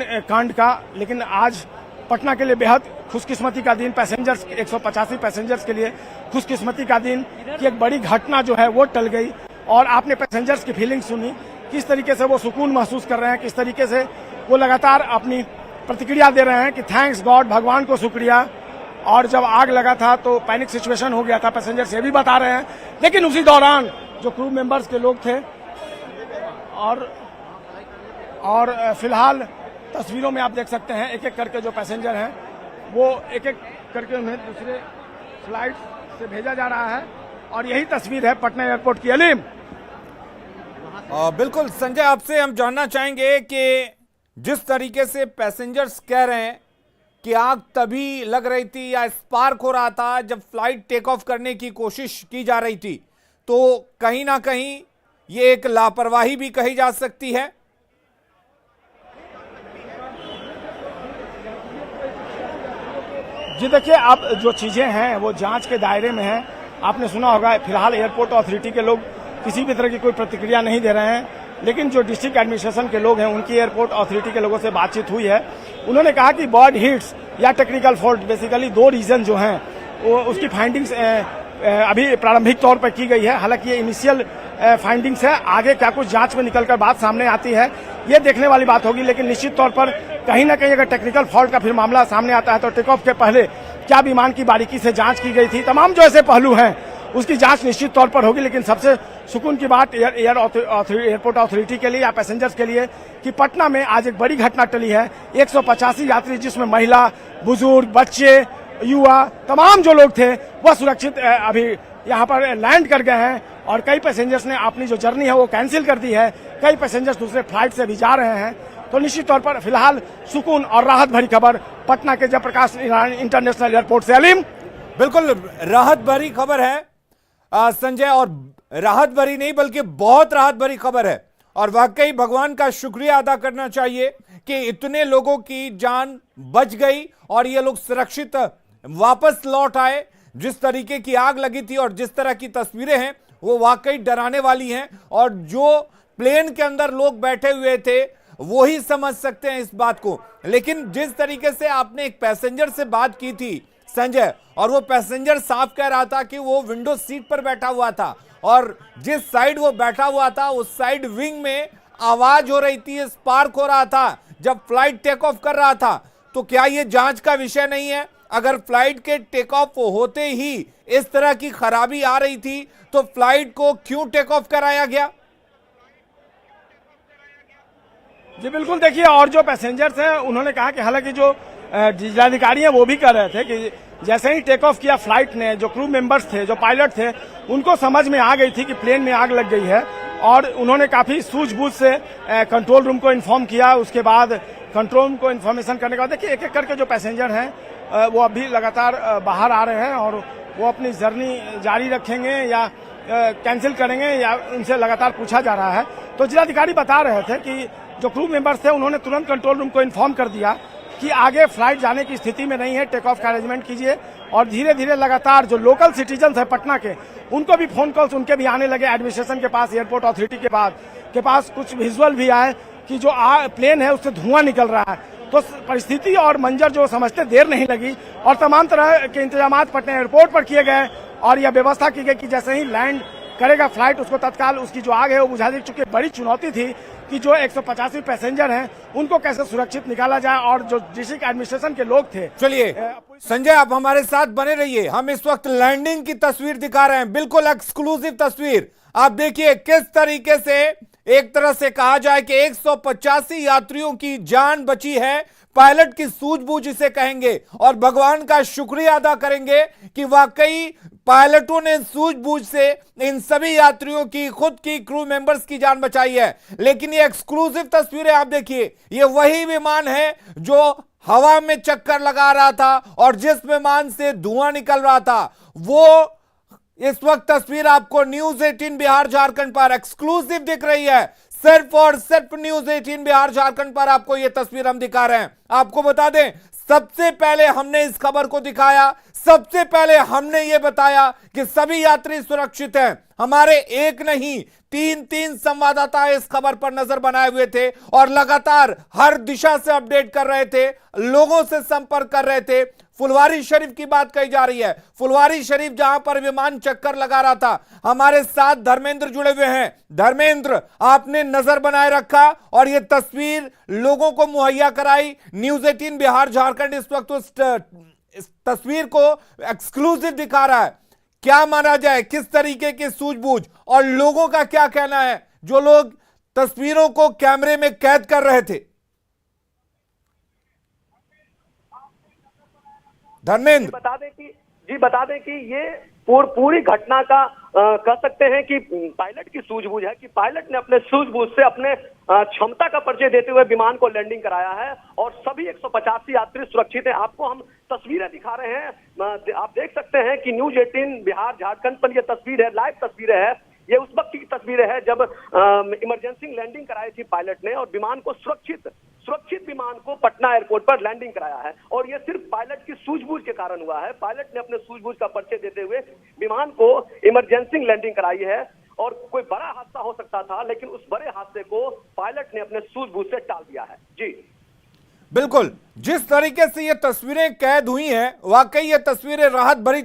कांड का, लेकिन आज पटना के लिए बेहद खुशकिस्मती का दिन, पैसेंजर्स 185 पैसेंजर्स के लिए खुशकिस्मती का दिन कि एक बड़ी घटना जो है वो टल गई। और आपने पैसेंजर्स की फीलिंग सुनी, किस तरीके से वो सुकून महसूस कर रहे हैं, किस तरीके से वो लगातार अपनी प्रतिक्रिया दे रहे हैं कि थैंक्स गॉड, भगवान को शुक्रिया। और जब आग लगा था तो पैनिक सिचुएशन हो गया था, पैसेंजर्स ये भी बता रहे हैं। लेकिन उसी दौरान जो क्रू मेंबर्स के लोग थे और फिलहाल तस्वीरों में आप देख सकते हैं एक एक करके जो पैसेंजर हैं वो एक एक करके उन्हें दूसरे फ्लाइट से भेजा जा रहा है। और यही तस्वीर है पटना एयरपोर्ट की। अलीम, बिल्कुल संजय, आपसे हम जानना चाहेंगे कि जिस तरीके से पैसेंजर्स कह रहे हैं कि आग तभी लग रही थी या स्पार्क हो रहा था जब फ्लाइट टेक ऑफ करने की कोशिश की जा रही थी, तो कहीं ना कहीं ये एक लापरवाही भी कही जा सकती है। जी देखिए, अब जो चीजें हैं वो जांच के दायरे में हैं। आपने सुना होगा फिलहाल एयरपोर्ट अथॉरिटी के लोग किसी भी तरह की कोई प्रतिक्रिया नहीं दे रहे हैं, लेकिन जो डिस्ट्रिक्ट एडमिनिस्ट्रेशन के लोग हैं उनकी एयरपोर्ट अथॉरिटी के लोगों से बातचीत हुई है। उन्होंने कहा कि बर्ड हिट्स या टेक्निकल फॉल्ट, बेसिकली दो रीजन जो हैं वो उसकी फाइंडिंग्स अभी प्रारंभिक तौर पर की गई है। हालांकि ये इनिशियल फाइंडिंग्स है, आगे क्या कुछ जांच में निकलकर बात सामने आती है ये देखने वाली बात होगी। लेकिन निश्चित तौर पर कहीं ना कहीं अगर टेक्निकल फॉल्ट का फिर मामला सामने आता है तो टेक ऑफ के पहले क्या विमान की बारीकी से जांच की गई थी, तमाम जो ऐसे पहलू हैं उसकी जांच निश्चित तौर पर होगी। लेकिन सबसे सुकून की बात एयरपोर्ट अथॉरिटी के लिए या पैसेंजर्स के लिए कि पटना में आज एक बड़ी घटना टली है। 185 यात्री, जिसमें महिला, बुजुर्ग, बच्चे, युवा, तमाम जो लोग थे वह सुरक्षित अभी यहाँ पर लैंड कर गए हैं। और कई पैसेंजर्स ने अपनी जो जर्नी है वो कैंसिल कर दी है, कई पैसेंजर्स दूसरे फ्लाइट से भी जा रहे हैं। तो निश्चित तौर पर फिलहाल सुकून और राहत भरी खबर पटना के जयप्रकाश इंटरनेशनल एयरपोर्ट से। अलीम, बिल्कुल राहत भरी खबर है संजय, और राहत भरी नहीं बल्कि बहुत राहत भरी खबर है। और वाकई भगवान का शुक्रिया अदा करना चाहिए कि इतने लोगों की जान बच गई और ये लोग सुरक्षित वापस लौट आए। जिस तरीके की आग लगी थी और जिस तरह की तस्वीरें हैं वो वाकई डराने वाली हैं, और जो प्लेन के अंदर लोग बैठे हुए थे वो ही समझ सकते हैं इस बात को। लेकिन जिस तरीके से आपने एक पैसेंजर से बात की थी संजय, और वो पैसेंजर साफ कह रहा था कि वो विंडो सीट पर बैठा हुआ था और जिस साइड वो बैठा हुआ था उस साइड विंग में आवाज हो रही थी, स्पार्क हो रहा था जब फ्लाइट टेक ऑफ कर रहा था। तो क्या ये जांच का विषय नहीं है? अगर फ्लाइट के टेक ऑफ होते ही इस तरह की खराबी आ रही थी तो फ्लाइट को क्यों टेक ऑफ कराया गया? जी बिल्कुल, देखिए, और जो पैसेंजर्स हैं उन्होंने कहा कि हालांकि जो जिलाधिकारी हैं वो भी कह रहे थे कि जैसे ही टेक ऑफ किया फ्लाइट ने, जो क्रू मेंबर्स थे, जो पायलट थे, उनको समझ में आ गई थी कि प्लेन में आग लग गई है। और उन्होंने काफी सूझबूझ से कंट्रोल रूम को इन्फॉर्म किया। उसके बाद कंट्रोल रूम को इन्फॉर्मेशन करने के बाद देखिए एक एक करके जो पैसेंजर हैं वो अभी लगातार बाहर आ रहे हैं और वो अपनी जर्नी जारी रखेंगे या कैंसिल करेंगे या उनसे लगातार पूछा जा रहा है। तो जिलाधिकारी बता रहे थे कि जो क्रू मेंबर्स थे उन्होंने तुरंत कंट्रोल रूम को इन्फॉर्म कर दिया कि आगे फ्लाइट जाने की स्थिति में नहीं है, टेक ऑफ का अरेंजमेंट कीजिए। और धीरे धीरे लगातार जो लोकल सिटीजन्स है पटना के, उनको भी फोन कॉल्स उनके भी आने लगे एडमिनिस्ट्रेशन के पास, एयरपोर्ट अथॉरिटी के पास कुछ विजुअल भी आए कि जो प्लेन है उससे धुआं निकल रहा है। तो परिस्थिति और मंजर जो समझते देर नहीं लगी और तमाम तरह के इंतजाम पटना एयरपोर्ट पर किए गए और यह व्यवस्था की गई कि जैसे ही लैंड करेगा फ्लाइट उसको तत्काल उसकी जो आग है वो बुझा दी। चूंकि बड़ी चुनौती थी कि जो 185 पैसेंजर हैं उनको कैसे सुरक्षित निकाला जाए और जो डिस्ट्रिक्ट एडमिनिस्ट्रेशन के लोग थे। चलिए संजय, आप हमारे साथ बने रहिए, हम इस वक्त लैंडिंग की तस्वीर दिखा रहे हैं, बिल्कुल एक्सक्लूसिव तस्वीर। आप देखिए किस तरीके से एक तरह से कहा जाए कि 185 यात्रियों की जान बची है। पायलट की सूझबूझ इसे कहेंगे और भगवान का शुक्रिया अदा करेंगे कि वाकई पायलटों ने सूझबूझ से इन सभी यात्रियों की, खुद की, क्रू मेंबर्स की जान बचाई है। लेकिन ये एक्सक्लूसिव तस्वीरें आप देखिए, ये वही विमान है जो हवा में चक्कर लगा रहा था और जिस विमान से धुआं निकल रहा था वो इस वक्त तस्वीर आपको न्यूज 18 बिहार झारखंड पर एक्सक्लूसिव दिख रही है। सिर्फ और सिर्फ न्यूज 18 बिहार झारखंड पर आपको यह तस्वीर हम दिखा रहे हैं। आपको बता दें, सबसे पहले हमने इस खबर को दिखाया, सबसे पहले हमने ये बताया कि सभी यात्री सुरक्षित हैं। हमारे एक नहीं 3 संवाददाता इस खबर पर नजर बनाए हुए थे और लगातार हर दिशा से अपडेट कर रहे थे, लोगों से संपर्क कर रहे थे। फुलवारी शरीफ की बात कही जा रही है, फुलवारी शरीफ जहां पर विमान चक्कर लगा रहा था। हमारे साथ धर्मेंद्र जुड़े हुए हैं। धर्मेंद्र, आपने नजर बनाए रखा और यह तस्वीर लोगों को मुहैया कराई। न्यूज 18 बिहार झारखंड इस वक्त इस तस्वीर को एक्सक्लूसिव दिखा रहा है। क्या माना जाए, किस तरीके की सूझबूझ और लोगों का क्या कहना है जो लोग तस्वीरों को कैमरे में कैद कर रहे थे? धर्मेंद्र, बता दें कि ये पूरी घटना का कह सकते हैं कि पायलट की सूझबूझ है कि पायलट ने अपने सूझबूझ से अपने क्षमता का परिचय देते हुए विमान को लैंडिंग कराया है और सभी 185 यात्री सुरक्षित हैं। आपको हम तस्वीरें दिखा रहे हैं, आप देख सकते हैं कि न्यूज 18 बिहार झारखंड पर यह तस्वीर है, लाइव तस्वीरें है। ये उस वक्त की तस्वीरें है जब इमरजेंसी लैंडिंग कराई थी पायलट ने और विमान को सुरक्षित विमान को पटना एयरपोर्ट पर लैंडिंग कराया है और यह सिर्फ पायलट की सूझबूझ के कारण हुआ है। पायलट ने अपने सूझबूझ का परिचय देते हुए विमान को इमरजेंसी लैंडिंग कराई है और कोई बड़ा हादसा हो सकता था, लेकिन उस बड़े हादसे को पायलट ने अपने सूझबूझ से टाल दिया है। जी बिल्कुल, जिस तरीके से ये तस्वीरें कैद हुई हैं, वाकई ये तस्वीरें राहत भरी